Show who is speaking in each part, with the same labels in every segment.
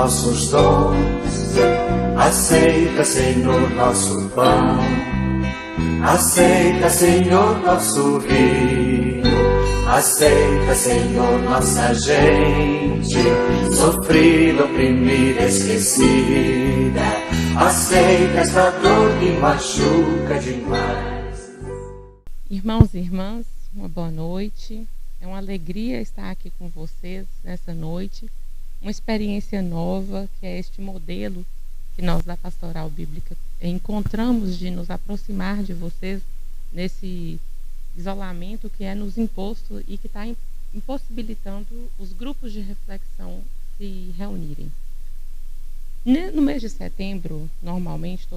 Speaker 1: nossos dons. Aceita, Senhor, nosso pão. Aceita, Senhor, nosso vinho. Aceita, Senhor, nossa gente, sofrida, oprimida, esquecida. Aceita esta dor que machuca demais.
Speaker 2: Irmãos e irmãs, uma boa noite. É uma alegria estar aqui com vocês nessa noite. Uma experiência nova, que é este modelo que nós da Pastoral Bíblica encontramos de nos aproximar de vocês nesse isolamento que é nos imposto e que está impossibilitando os grupos de reflexão se reunirem. No mês de setembro, normalmente,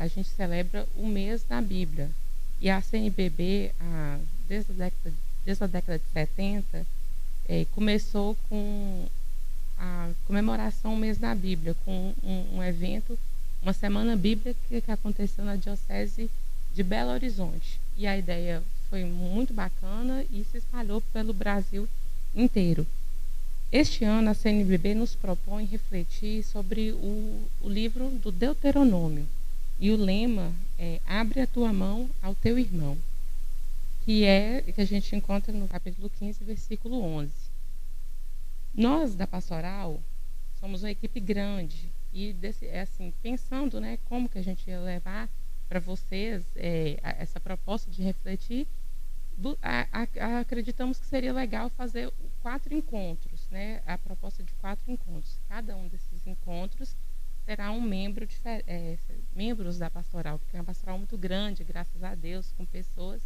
Speaker 2: a gente celebra o mês da Bíblia. E a CNBB, desde a década de 70, começou com a comemoração do mês da Bíblia, com um evento, uma semana bíblica que aconteceu na Diocese de Belo Horizonte. E a ideia foi muito bacana e se espalhou pelo Brasil inteiro. Este ano, a CNBB nos propõe refletir sobre o livro do Deuteronômio. E o lema é "Abre a tua mão ao teu irmão", que a gente encontra no capítulo 15, versículo 11. Nós, da Pastoral, somos uma equipe grande e, pensando, como que a gente ia levar para vocês essa proposta de refletir, acreditamos que seria legal fazer 4 encontros, a proposta de 4 encontros. Cada um desses encontros terá um membros da pastoral, porque é uma pastoral muito grande, graças a Deus, com pessoas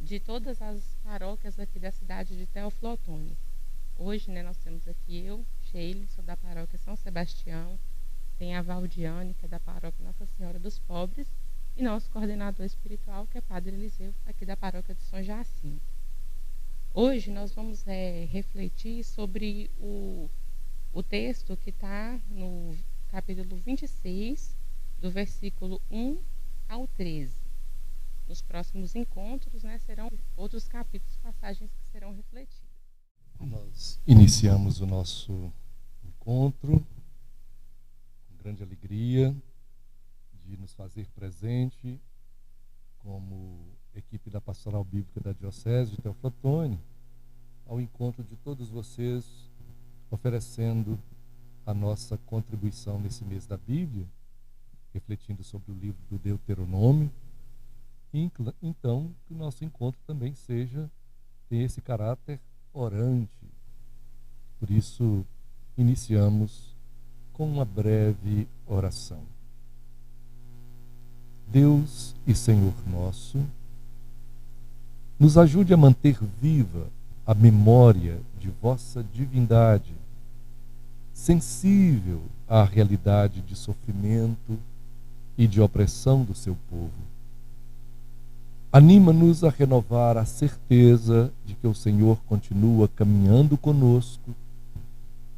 Speaker 2: de todas as paróquias aqui da cidade de Teófilo Otoni. Hoje, nós temos aqui eu, Sheila, sou da paróquia São Sebastião, tem a Valdiane, que é da paróquia Nossa Senhora dos Pobres, e nosso coordenador espiritual, que é Padre Eliseu, aqui da paróquia de São Jacinto. Hoje nós vamos refletir sobre o texto que está no capítulo 26, do versículo 1 ao 13. Nos próximos encontros, serão outros capítulos, passagens que serão refletidas.
Speaker 3: Nós iniciamos o nosso encontro com grande alegria de nos fazer presente como equipe da Pastoral Bíblica da Diocese de Teófilo Otoni ao encontro de todos vocês, oferecendo a nossa contribuição nesse mês da Bíblia, refletindo sobre o livro do Deuteronômio. E, então, que o nosso encontro também tenha esse caráter orante. Por isso, iniciamos com uma breve oração. Deus e Senhor nosso, nos ajude a manter viva a memória de vossa divindade, sensível à realidade de sofrimento e de opressão do seu povo. Anima-nos a renovar a certeza de que o Senhor continua caminhando conosco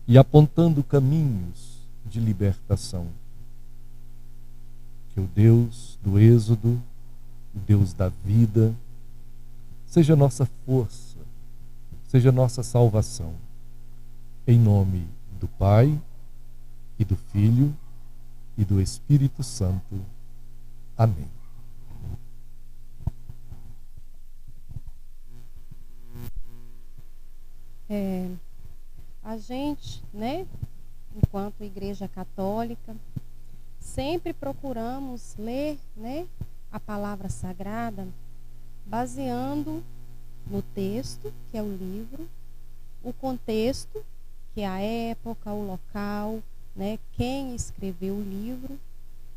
Speaker 3: e apontando caminhos de libertação. Que o Deus do Êxodo, o Deus da vida, seja nossa força, seja nossa salvação. Em nome do Pai, e do Filho, e do Espírito Santo. Amém.
Speaker 4: A gente, enquanto Igreja Católica, sempre procuramos ler, a palavra sagrada, baseando no texto, que é o livro, o contexto, que é a época, o local, quem escreveu o livro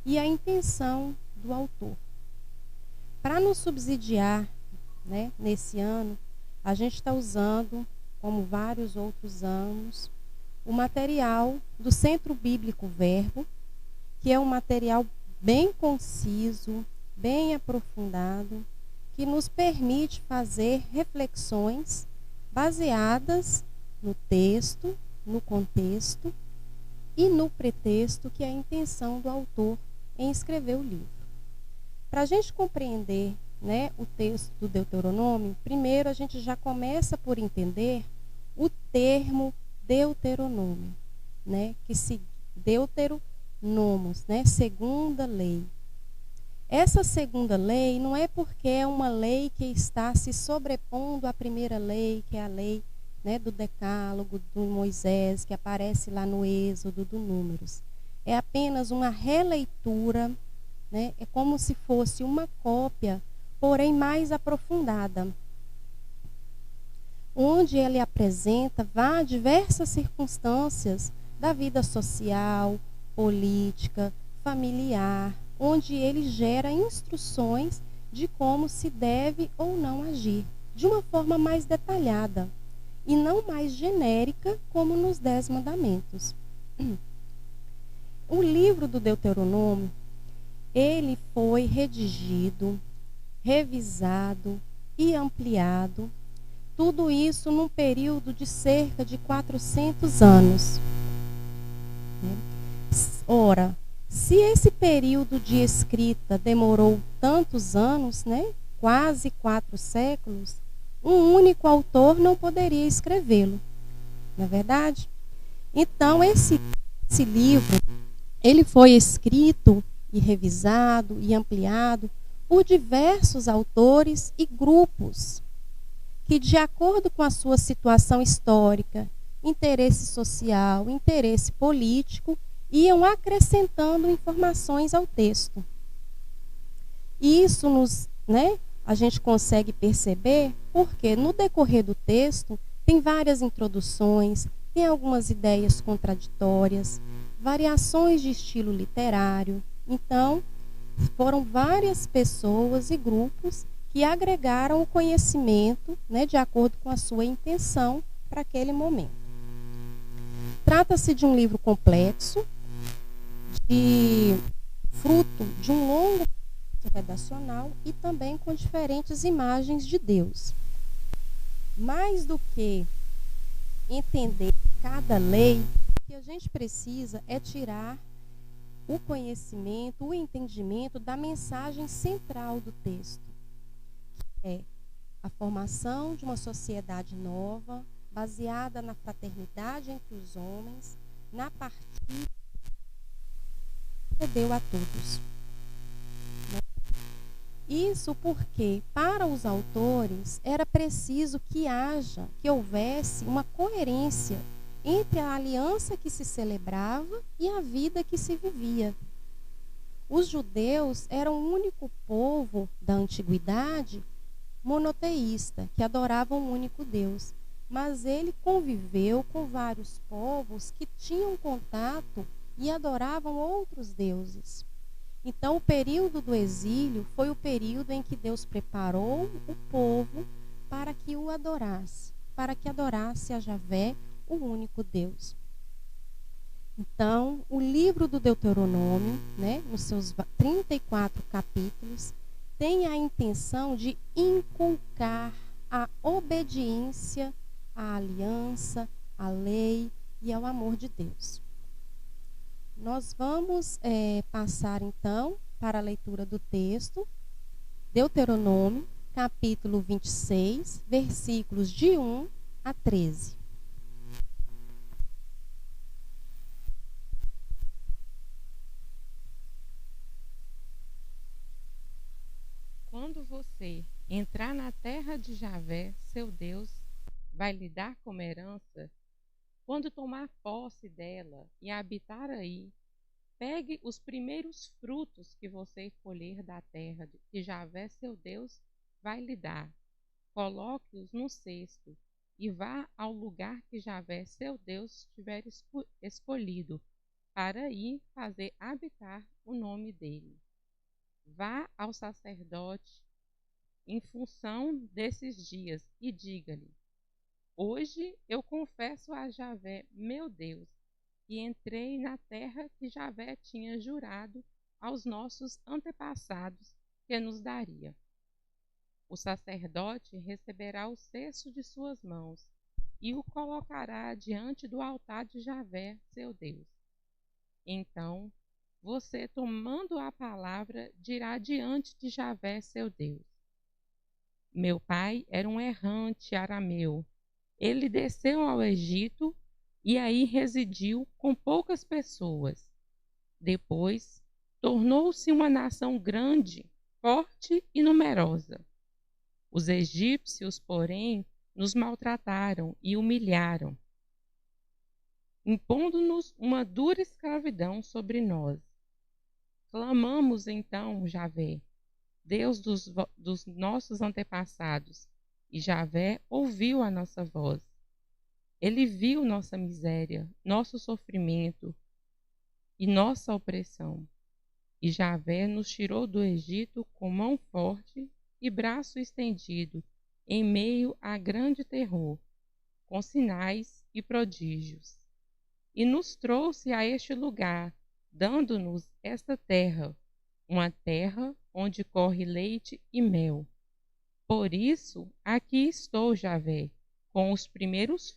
Speaker 4: e a intenção do autor. Para nos subsidiar, nesse ano, a gente está usando, como vários outros anos, o material do Centro Bíblico Verbo, que é um material bem conciso, bem aprofundado, que nos permite fazer reflexões baseadas no texto, no contexto e no pretexto, que é a intenção do autor em escrever o livro. Para a gente compreender, o texto do Deuteronômio, primeiro a gente já começa por entender o termo Deuteronômio, Deuteronomos, né? Segunda lei. Essa segunda lei não é porque é uma lei que está se sobrepondo à primeira lei, que é a lei, né, do Decálogo, do Moisés, que aparece lá no Êxodo, do Números. É apenas uma releitura, né? É como se fosse uma cópia, porém mais aprofundada, onde ele apresenta diversas circunstâncias da vida social, política, familiar, onde ele gera instruções de como se deve ou não agir, de uma forma mais detalhada e não mais genérica, como nos 10 mandamentos. O livro do Deuteronômio, ele foi redigido, revisado e ampliado, tudo isso num período de cerca de 400 anos. Ora, se esse período de escrita demorou tantos anos, né, quase 4 séculos, um único autor não poderia escrevê-lo, não é verdade? Então, esse livro, ele foi escrito e revisado e ampliado por diversos autores e grupos que, de acordo com a sua situação histórica, interesse social, interesse político, iam acrescentando informações ao texto. E isso a gente consegue perceber porque no decorrer do texto tem várias introduções, tem algumas ideias contraditórias, variações de estilo literário. Então, foram várias pessoas e grupos que agregaram o conhecimento, né, de acordo com a sua intenção para aquele momento. Trata-se de um livro complexo, fruto de um longo processo redacional e também com diferentes imagens de Deus. Mais do que entender cada lei, o que a gente precisa é tirar o conhecimento, o entendimento da mensagem central do texto, que é a formação de uma sociedade nova, baseada na fraternidade entre os homens, na partilha que deu a todos. Isso porque, para os autores, era preciso que houvesse uma coerência entre a aliança que se celebrava e a vida que se vivia. Os judeus eram o único povo da antiguidade monoteísta, que adorava um único Deus. Mas ele conviveu com vários povos que tinham contato e adoravam outros deuses. Então, o período do exílio foi o período em que Deus preparou o povo para que o adorasse, para que adorasse a Javé, o único Deus. Então, o livro do Deuteronômio, né, nos seus 34 capítulos, tem a intenção de inculcar a obediência à aliança, à lei e ao amor de Deus. Nós vamos passar, então, para a leitura do texto. Deuteronômio, capítulo 26, versículos de 1 a 13.
Speaker 2: Quando você entrar na terra de Javé, seu Deus, vai lhe dar como herança, quando tomar posse dela e habitar aí, pegue os primeiros frutos que você colher da terra que Javé, seu Deus, vai lhe dar. Coloque-os no cesto e vá ao lugar que Javé, seu Deus, tiver escolhido, para aí fazer habitar o nome dele. Vá ao sacerdote em função desses dias e diga-lhe: hoje eu confesso a Javé, meu Deus, que entrei na terra que Javé tinha jurado aos nossos antepassados que nos daria. O sacerdote receberá o cesto de suas mãos e o colocará diante do altar de Javé, seu Deus. Então, você, tomando a palavra, dirá diante de Javé, seu Deus: meu pai era um errante arameu. Ele desceu ao Egito e aí residiu com poucas pessoas. Depois, tornou-se uma nação grande, forte e numerosa. Os egípcios, porém, nos maltrataram e humilharam, impondo-nos uma dura escravidão sobre nós. Clamamos então, Javé, Deus dos nossos antepassados, e Javé ouviu a nossa voz. Ele viu nossa miséria, nosso sofrimento e nossa opressão. E Javé nos tirou do Egito com mão forte e braço estendido, em meio a grande terror, com sinais e prodígios. E nos trouxe a este lugar, dando-nos esta terra, uma terra onde corre leite e mel. Por isso, aqui estou, Javé, com os primeiros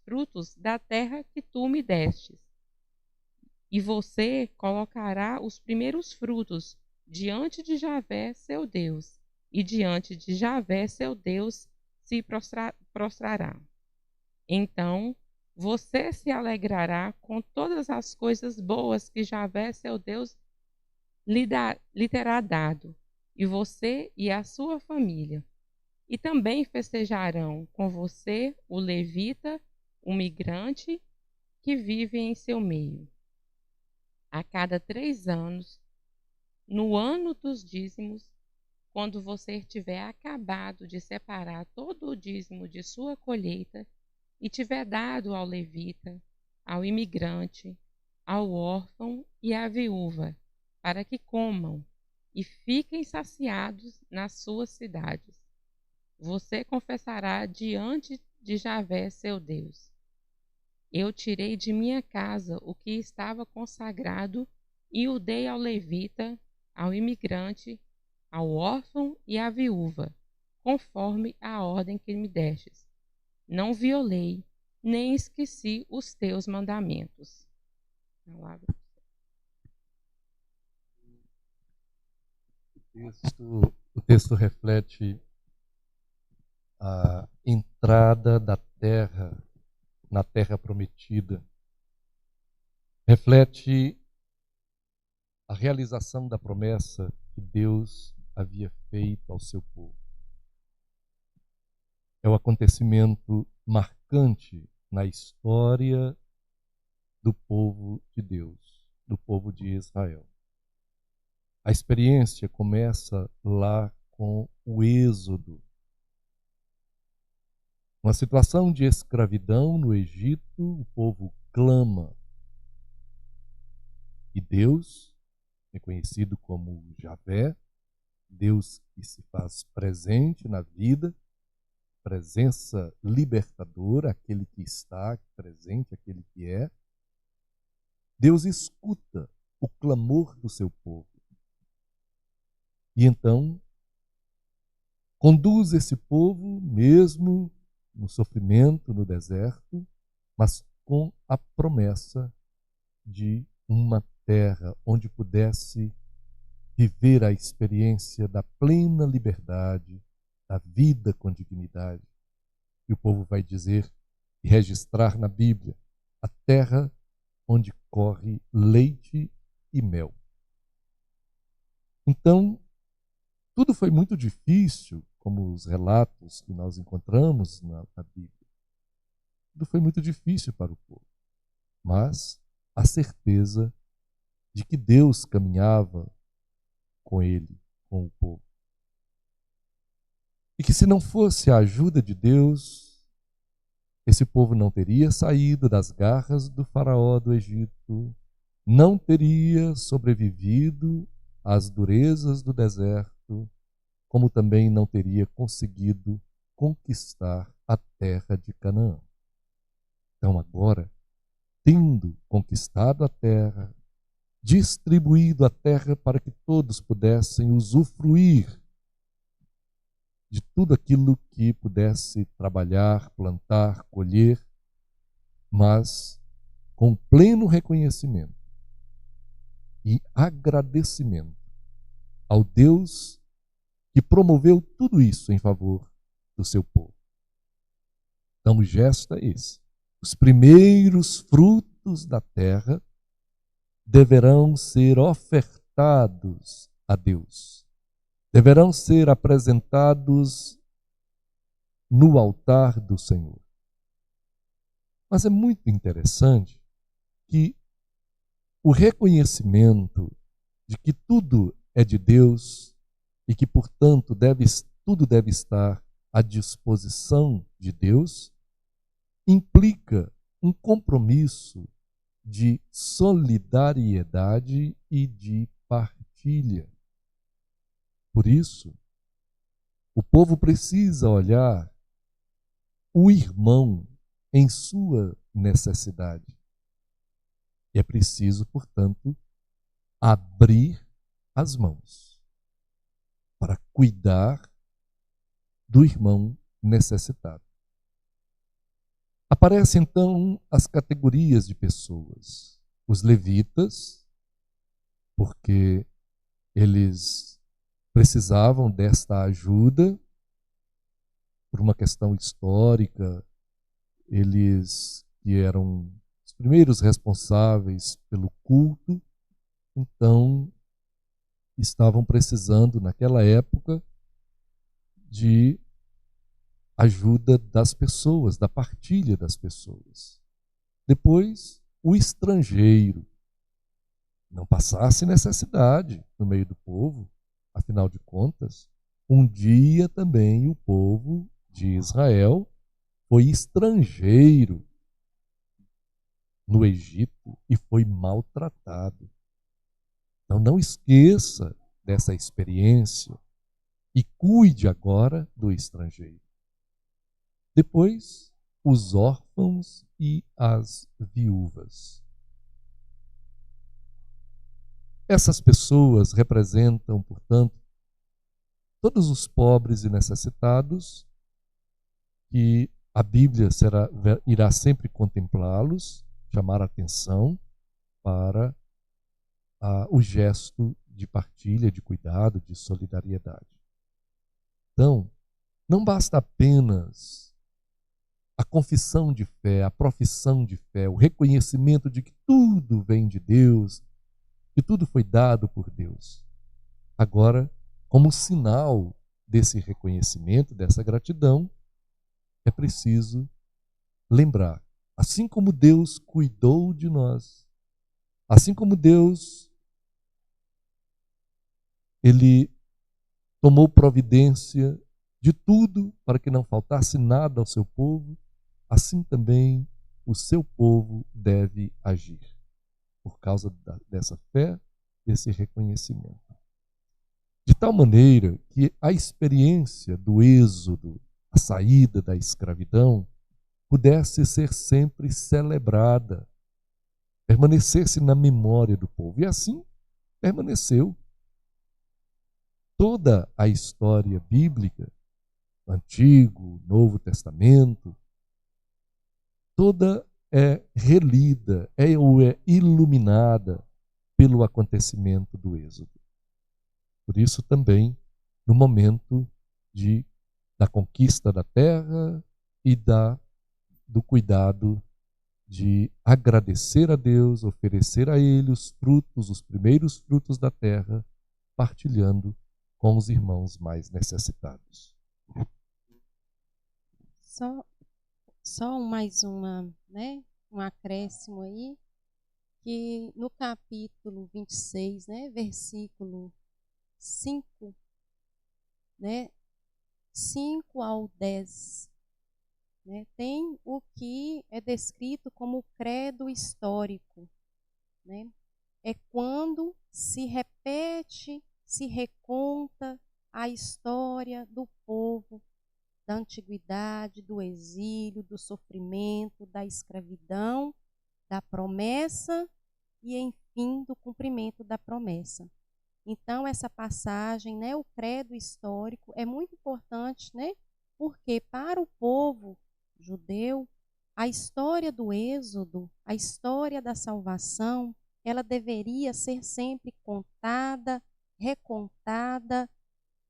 Speaker 2: frutos da terra que tu me destes. E você colocará os primeiros frutos diante de Javé, seu Deus, e diante de Javé, seu Deus, se prostrará. Então, você se alegrará com todas as coisas boas que Javé, seu Deus, lhe terá dado, e você e a sua família. E também festejarão com você o levita, o migrante que vive em seu meio. A cada 3 anos, no ano dos dízimos, quando você tiver acabado de separar todo o dízimo de sua colheita e tiver dado ao levita, ao imigrante, ao órfão e à viúva, para que comam e fiquem saciados nas suas cidades, você confessará diante de Javé, seu Deus: eu tirei de minha casa o que estava consagrado e o dei ao levita, ao imigrante, ao órfão e à viúva, conforme a ordem que me destes. Não violei, nem esqueci os teus mandamentos. Palavra.
Speaker 3: O texto reflete a entrada da terra na terra prometida. Reflete a realização da promessa que Deus havia feito ao seu povo. É o acontecimento marcante na história do povo de Deus, do povo de Israel. A experiência começa lá com o Êxodo. Uma situação de escravidão no Egito, o povo clama. E Deus, reconhecido como Javé, Deus que se faz presente na vida, presença libertadora, aquele que está presente, aquele que é. Deus escuta o clamor do seu povo. E então, conduz esse povo, mesmo no sofrimento, no deserto, mas com a promessa de uma terra onde pudesse viver a experiência da plena liberdade, da vida com dignidade. E o povo vai dizer e registrar na Bíblia a terra onde corre leite e mel. Então, tudo foi muito difícil, como os relatos que nós encontramos na Bíblia. Tudo foi muito difícil para o povo. Mas a certeza de que Deus caminhava com ele, com o povo. E que se não fosse a ajuda de Deus, esse povo não teria saído das garras do faraó do Egito, não teria sobrevivido às durezas do deserto, como também não teria conseguido conquistar a terra de Canaã. Então agora, tendo conquistado a terra, distribuído a terra para que todos pudessem usufruir de tudo aquilo que pudesse trabalhar, plantar, colher, mas com pleno reconhecimento e agradecimento ao Deus que promoveu tudo isso em favor do seu povo. Então o gesto é esse. Os primeiros frutos da terra deverão ser ofertados a Deus. Deverão ser apresentados no altar do Senhor. Mas é muito interessante que o reconhecimento de que tudo é de Deus e que, portanto, tudo deve estar à disposição de Deus, implica um compromisso de solidariedade e de partilha. Por isso, o povo precisa olhar o irmão em sua necessidade. E é preciso, portanto, abrir as mãos para cuidar do irmão necessitado. Aparecem então as categorias de pessoas. Os levitas, porque eles precisavam desta ajuda por uma questão histórica, eles que eram os primeiros responsáveis pelo culto, então estavam precisando naquela época de ajuda das pessoas, da partilha das pessoas. Depois, o estrangeiro não passasse necessidade no meio do povo, afinal de contas, um dia também o povo de Israel foi estrangeiro no Egito e foi maltratado. Então não esqueça dessa experiência e cuide agora do estrangeiro. Depois, os órfãos e as viúvas. Essas pessoas representam, portanto, todos os pobres e necessitados que a Bíblia irá sempre contemplá-los, chamar a atenção para o gesto de partilha, de cuidado, de solidariedade. Então, não basta apenas a confissão de fé, a profissão de fé, o reconhecimento de que tudo vem de Deus, que tudo foi dado por Deus. Agora, como sinal desse reconhecimento, dessa gratidão, é preciso lembrar, assim como Deus cuidou de nós, assim como Deus, Ele tomou providência de tudo para que não faltasse nada ao seu povo, assim também o seu povo deve agir, por causa dessa fé, desse reconhecimento. De tal maneira que a experiência do êxodo, a saída da escravidão, pudesse ser sempre celebrada, permanecesse na memória do povo. E assim permaneceu. Toda a história bíblica, Antigo, Novo Testamento, toda é relida, é iluminada pelo acontecimento do êxodo. Por isso também, no momento da conquista da terra e do cuidado de agradecer a Deus, oferecer a Ele os frutos, os primeiros frutos da terra, partilhando com os irmãos mais necessitados.
Speaker 4: Só mais um acréscimo aí, que no capítulo 26, versículo 5, 5 ao 10, tem o que é descrito como credo histórico. É quando se repete, se reconta a história do povo, da antiguidade, do exílio, do sofrimento, da escravidão, da promessa e, enfim, do cumprimento da promessa. Então, essa passagem, o credo histórico, é muito importante, porque para o povo judeu, a história do êxodo, a história da salvação, ela deveria ser sempre contada, recontada,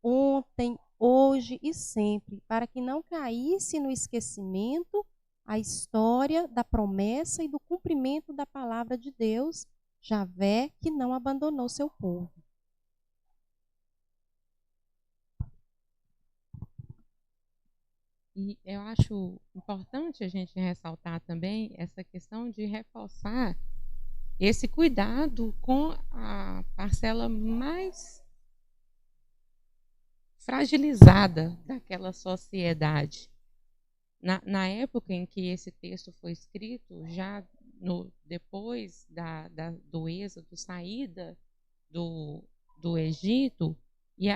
Speaker 4: ontem, hoje e sempre, para que não caísse no esquecimento a história da promessa e do cumprimento da palavra de Deus, Javé, que não abandonou seu povo.
Speaker 2: E eu acho importante a gente ressaltar também essa questão de reforçar esse cuidado com a parcela mais fragilizada daquela sociedade. Na época em que esse texto foi escrito, já depois do êxodo, saída do Egito, e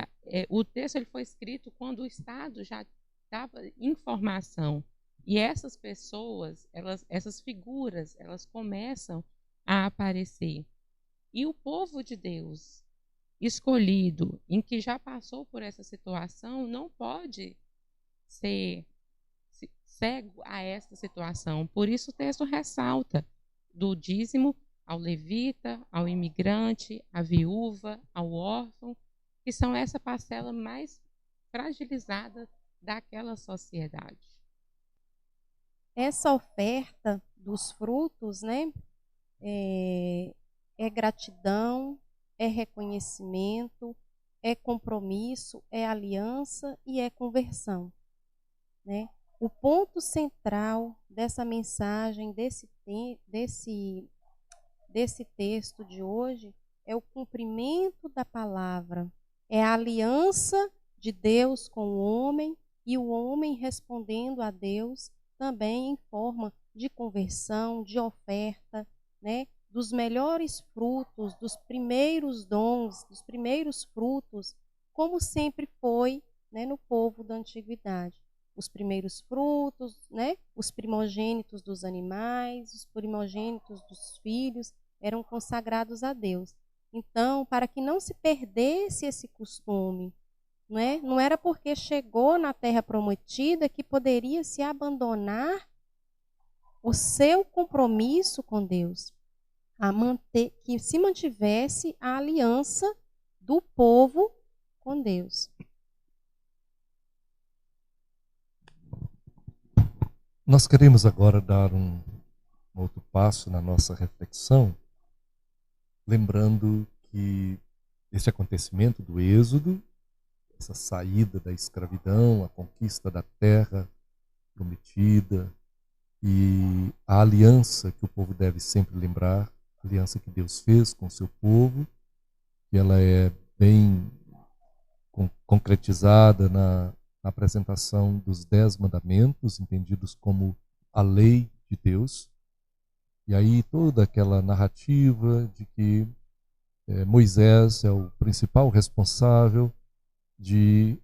Speaker 2: o texto ele foi escrito quando o Estado já estava em formação. E essas pessoas, essas figuras, elas começam a aparecer. E o povo de Deus, escolhido, em que já passou por essa situação, não pode ser cego a essa situação. Por isso o texto ressalta do dízimo ao levita, ao imigrante, à viúva, ao órfão, que são essa parcela mais fragilizada daquela sociedade.
Speaker 4: Essa oferta dos frutos, né, é gratidão, é reconhecimento, é compromisso, é aliança e é conversão, né? O ponto central dessa mensagem, desse texto de hoje, é o cumprimento da palavra, é a aliança de Deus com o homem e o homem respondendo a Deus também em forma de conversão, de oferta, né? Dos melhores frutos, dos primeiros dons, dos primeiros frutos, como sempre foi, né, no povo da antiguidade. Os primeiros frutos, né, os primogênitos dos animais, os primogênitos dos filhos eram consagrados a Deus. Então, para que não se perdesse esse costume, né, não era porque chegou na terra prometida que poderia se abandonar o seu compromisso com Deus, que se mantivesse a aliança do povo com Deus.
Speaker 3: Nós queremos agora dar um outro passo na nossa reflexão, lembrando que esse acontecimento do Êxodo, essa saída da escravidão, a conquista da terra prometida e a aliança que o povo deve sempre lembrar, a aliança que Deus fez com o seu povo, que ela é bem concretizada na apresentação dos 10 mandamentos, entendidos como a lei de Deus. E aí toda aquela narrativa de que Moisés é o principal responsável de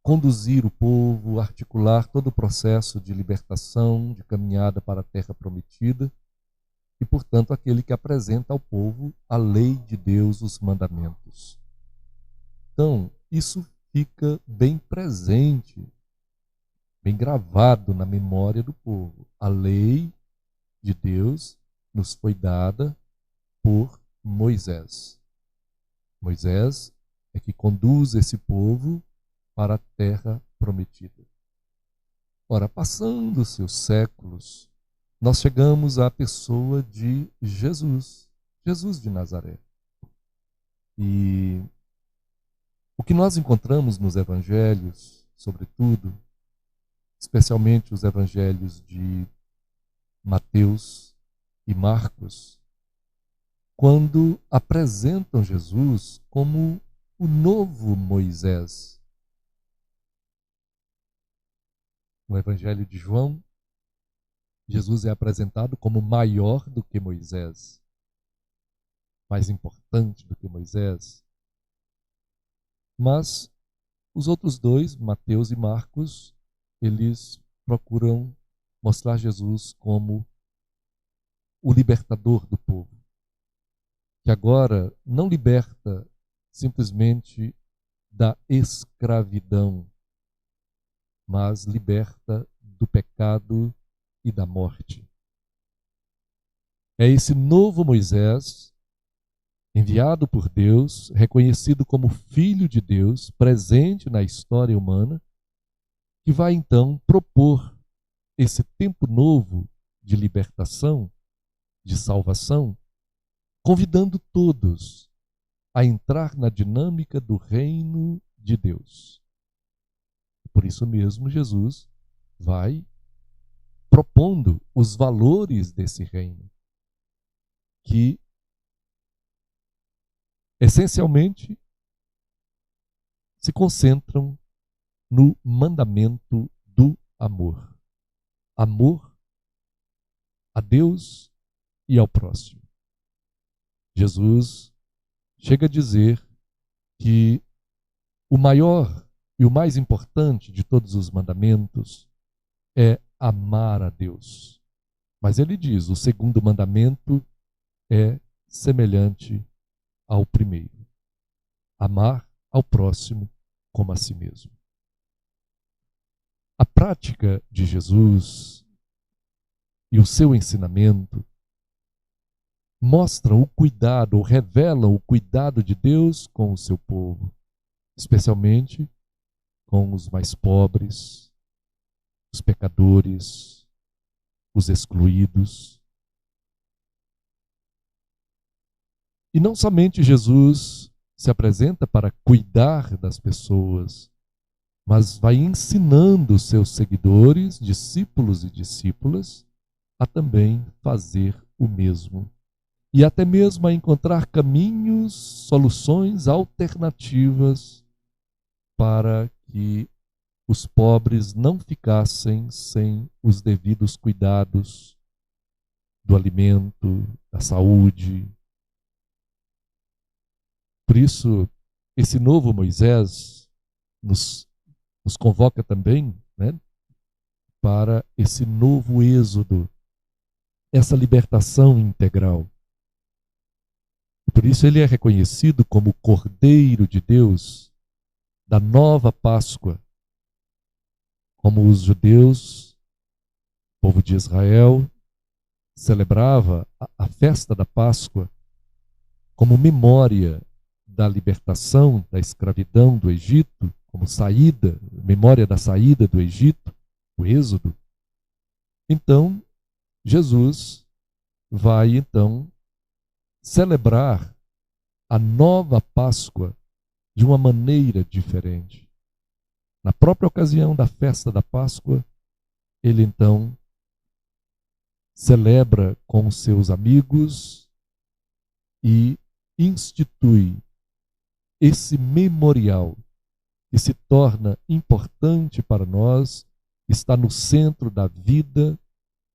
Speaker 3: conduzir o povo, articular todo o processo de libertação, de caminhada para a terra prometida, e, portanto, aquele que apresenta ao povo a lei de Deus, os mandamentos. Então, isso fica bem presente, bem gravado na memória do povo. A lei de Deus nos foi dada por Moisés. Moisés é que conduz esse povo para a terra prometida. Ora, passando-se os séculos, nós chegamos à pessoa de Jesus, Jesus de Nazaré. E o que nós encontramos nos evangelhos, sobretudo, especialmente os evangelhos de Mateus e Marcos, quando apresentam Jesus como o novo Moisés. No evangelho de João, Jesus é apresentado como maior do que Moisés, mais importante do que Moisés. Mas os outros dois, Mateus e Marcos, eles procuram mostrar Jesus como o libertador do povo, que agora não liberta simplesmente da escravidão, mas liberta do pecado e da morte. É esse novo Moisés, enviado por Deus, reconhecido como Filho de Deus, presente na história humana, que vai então propor esse tempo novo de libertação, de salvação, convidando todos a entrar na dinâmica do reino de Deus. Por isso mesmo, Jesus vai propondo os valores desse reino, que essencialmente se concentram no mandamento do amor. Amor a Deus e ao próximo. Jesus chega a dizer que o maior e o mais importante de todos os mandamentos é amar a Deus. Mas ele diz, o segundo mandamento é semelhante ao primeiro. Amar ao próximo como a si mesmo. A prática de Jesus e o seu ensinamento mostram o cuidado, ou revelam o cuidado de Deus com o seu povo, especialmente com os mais pobres, os pecadores, os excluídos. E não somente Jesus se apresenta para cuidar das pessoas, mas vai ensinando seus seguidores, discípulos e discípulas, a também fazer o mesmo. E até mesmo a encontrar caminhos, soluções alternativas para que os pobres não ficassem sem os devidos cuidados do alimento, da saúde. Por isso, esse novo Moisés nos convoca também, né, para esse novo êxodo, essa libertação integral. Por isso ele é reconhecido como o Cordeiro de Deus da nova Páscoa, como os judeus, o povo de Israel, celebrava a festa da Páscoa como memória da libertação, da escravidão do Egito, como saída, memória da saída do Egito, o êxodo. Então, Jesus vai então celebrar a nova Páscoa de uma maneira diferente. Na própria ocasião da festa da Páscoa, ele então celebra com seus amigos e institui esse memorial que se torna importante para nós, está no centro da vida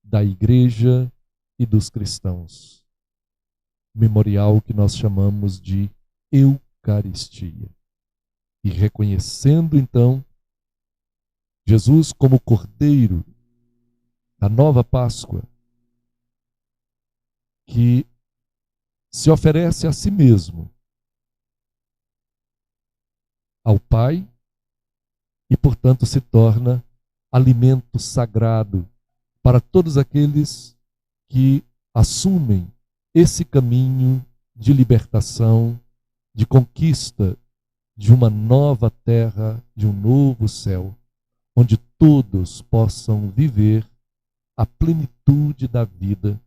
Speaker 3: da igreja e dos cristãos. Memorial que nós chamamos de Eucaristia. E reconhecendo então Jesus como Cordeiro da nova Páscoa, que se oferece a si mesmo ao Pai e, portanto, se torna alimento sagrado para todos aqueles que assumem esse caminho de libertação, de conquista de uma nova terra, de um novo céu, onde todos possam viver a plenitude da vida,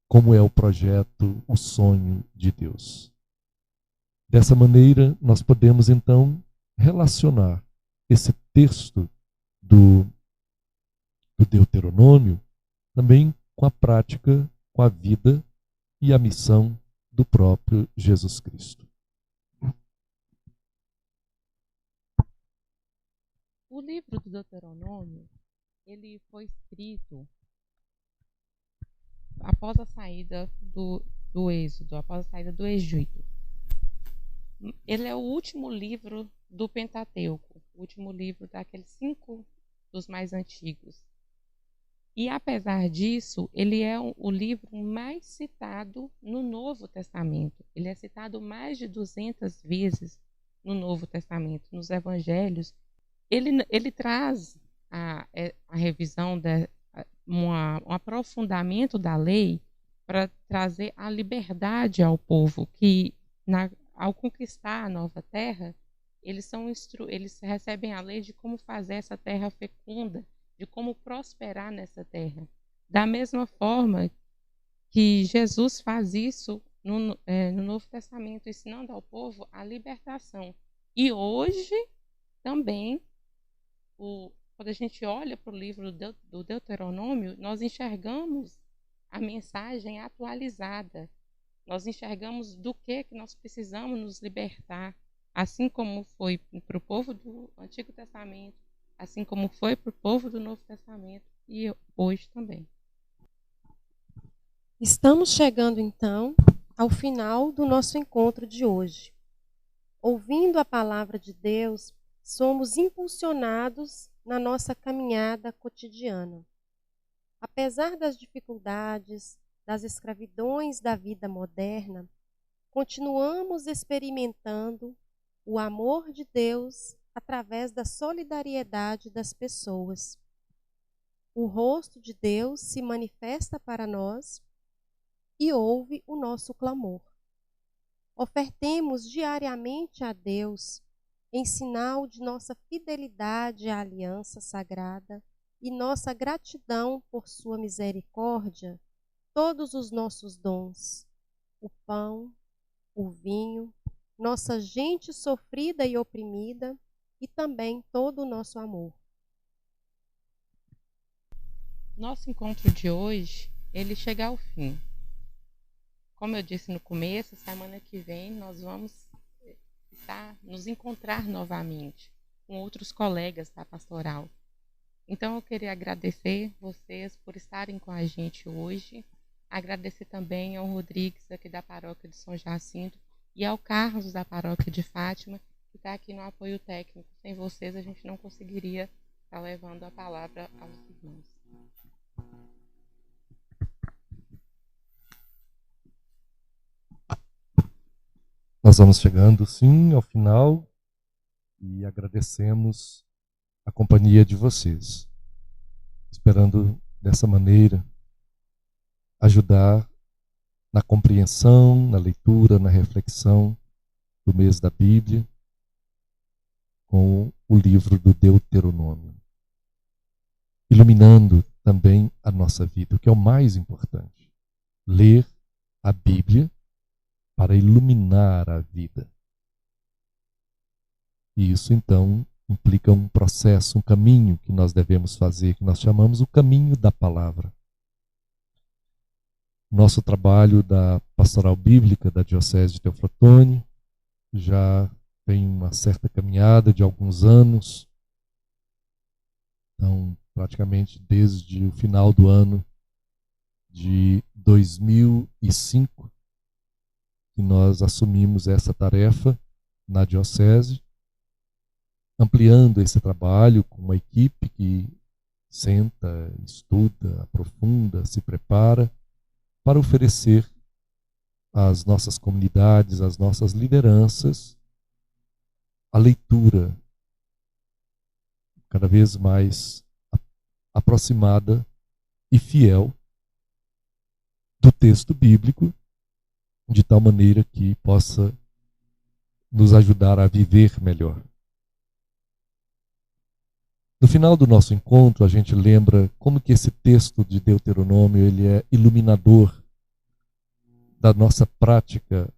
Speaker 3: como é o projeto, o sonho de Deus. Dessa maneira, nós podemos então relacionar esse texto do Deuteronômio também com a prática, com a vida e a missão do próprio Jesus Cristo.
Speaker 2: O livro do Deuteronômio, ele foi escrito após a saída do Êxodo, após a saída do Egito. Ele é o último livro do Pentateuco, o último livro daqueles 5 dos mais antigos. E apesar disso, ele é o livro mais citado no Novo Testamento. Ele é citado mais de 200 vezes no Novo Testamento, nos Evangelhos. Ele traz a revisão, um aprofundamento da lei para trazer a liberdade ao povo, que ao conquistar a nova terra, eles recebem a lei de como fazer essa terra fecunda, de como prosperar nessa terra. Da mesma forma que Jesus faz isso no Novo Testamento, ensinando ao povo a libertação. E hoje também, quando a gente olha para o livro do Deuteronômio, nós enxergamos a mensagem atualizada. Nós enxergamos do que nós precisamos nos libertar, assim como foi para o povo do Antigo Testamento, assim como foi para o povo do Novo Testamento e hoje também.
Speaker 4: Estamos chegando, então, ao final do nosso encontro de hoje. Ouvindo a palavra de Deus, somos impulsionados na nossa caminhada cotidiana. Apesar das dificuldades, das escravidões da vida moderna, continuamos experimentando o amor de Deus através da solidariedade das pessoas. O rosto de Deus se manifesta para nós e ouve o nosso clamor. Ofertemos diariamente a Deus, em sinal de nossa fidelidade à aliança sagrada e nossa gratidão por sua misericórdia, todos os nossos dons, o pão, o vinho, nossa gente sofrida e oprimida e também todo o nosso amor.
Speaker 2: Nosso encontro de hoje, ele chega ao fim. Como eu disse no começo, semana que vem nós vamos nos encontrar novamente com outros colegas da pastoral. Então eu queria agradecer vocês por estarem com a gente hoje, agradecer também ao Rodrigues aqui da paróquia de São Jacinto e ao Carlos da paróquia de Fátima, que está aqui no apoio técnico. Sem vocês a gente não conseguiria estar levando a palavra aos irmãos.
Speaker 3: Nós vamos chegando, sim, ao final e agradecemos a companhia de vocês, esperando dessa maneira ajudar na compreensão, na leitura, na reflexão do mês da Bíblia com o livro do Deuteronômio, iluminando também a nossa vida, o que é o mais importante, ler a Bíblia para iluminar a vida. E isso, então, implica um processo, um caminho que nós devemos fazer, que nós chamamos o caminho da palavra. Nosso trabalho da Pastoral Bíblica da Diocese de Teoflotone já tem uma certa caminhada de alguns anos. Então, praticamente desde o final do ano de 2005, que nós assumimos essa tarefa na Diocese, ampliando esse trabalho com uma equipe que senta, estuda, aprofunda, se prepara para oferecer às nossas comunidades, às nossas lideranças, a leitura cada vez mais aproximada e fiel do texto bíblico, de tal maneira que possa nos ajudar a viver melhor. No final do nosso encontro, a gente lembra como que esse texto de Deuteronômio ele é iluminador da nossa prática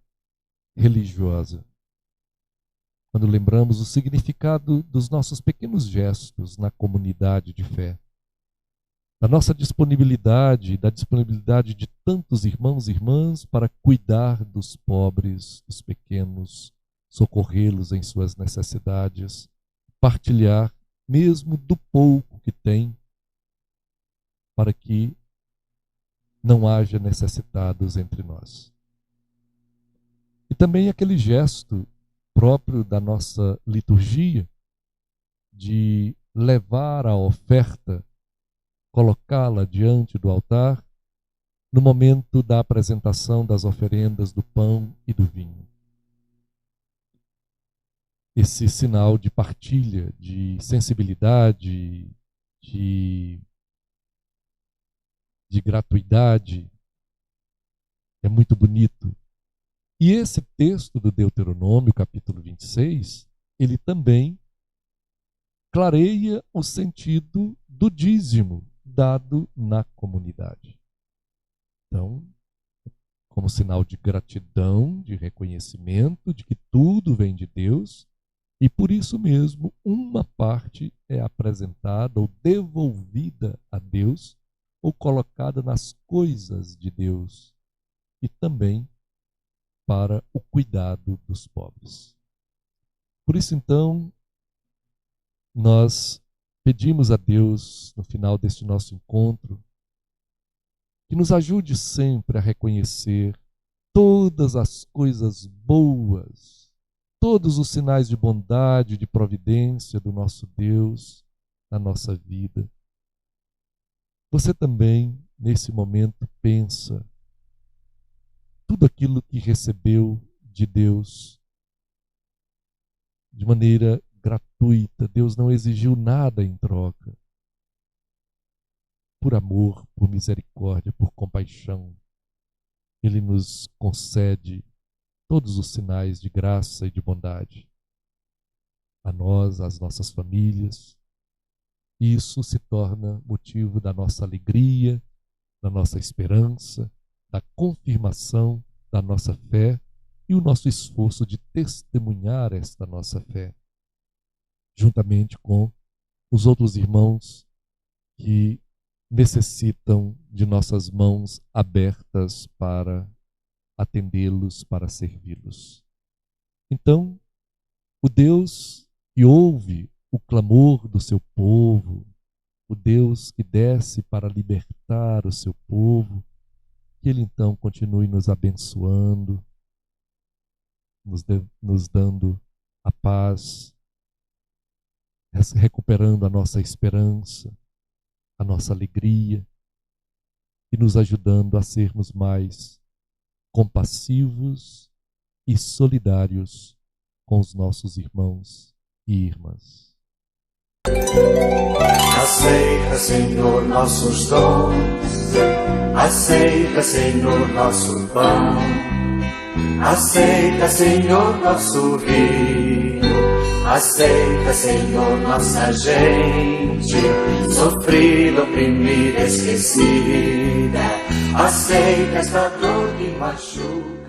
Speaker 3: religiosa. Quando lembramos o significado dos nossos pequenos gestos na comunidade de fé, da nossa disponibilidade, da disponibilidade de tantos irmãos e irmãs para cuidar dos pobres, dos pequenos, socorrê-los em suas necessidades, partilhar mesmo do pouco que tem, para que não haja necessitados entre nós. E também aquele gesto próprio da nossa liturgia, de levar a oferta, colocá-la diante do altar, no momento da apresentação das oferendas do pão e do vinho. Esse sinal de partilha, de sensibilidade, de gratuidade, é muito bonito. E esse texto do Deuteronômio, capítulo 26, ele também clareia o sentido do dízimo dado na comunidade. Então, como sinal de gratidão, de reconhecimento de que tudo vem de Deus, e por isso mesmo uma parte é apresentada ou devolvida a Deus ou colocada nas coisas de Deus e também para o cuidado dos pobres. Por isso então, nós pedimos a Deus no final deste nosso encontro que nos ajude sempre a reconhecer todas as coisas boas, todos os sinais de bondade, de providência do nosso Deus na nossa vida. Você também, nesse momento, pensa tudo aquilo que recebeu de Deus de maneira gratuita. Deus não exigiu nada em troca. Por amor, por misericórdia, por compaixão, Ele nos concede todos os sinais de graça e de bondade a nós, às nossas famílias. E isso se torna motivo da nossa alegria, da nossa esperança, da confirmação da nossa fé e o nosso esforço de testemunhar esta nossa fé, juntamente com os outros irmãos que necessitam de nossas mãos abertas para atendê-los, para servi-los. Então, o Deus que ouve o clamor do seu povo, o Deus que desce para libertar o seu povo, que Ele então continue nos abençoando, nos dando a paz, recuperando a nossa esperança, a nossa alegria e nos ajudando a sermos mais compassivos e solidários com os nossos irmãos e irmãs.
Speaker 1: Aceita, Senhor, nossos dons, aceita, Senhor, nosso pão, aceita, Senhor, nosso vinho, aceita, Senhor, nossa gente, sofrida, oprimida, esquecida, aceita esta dor que machuca.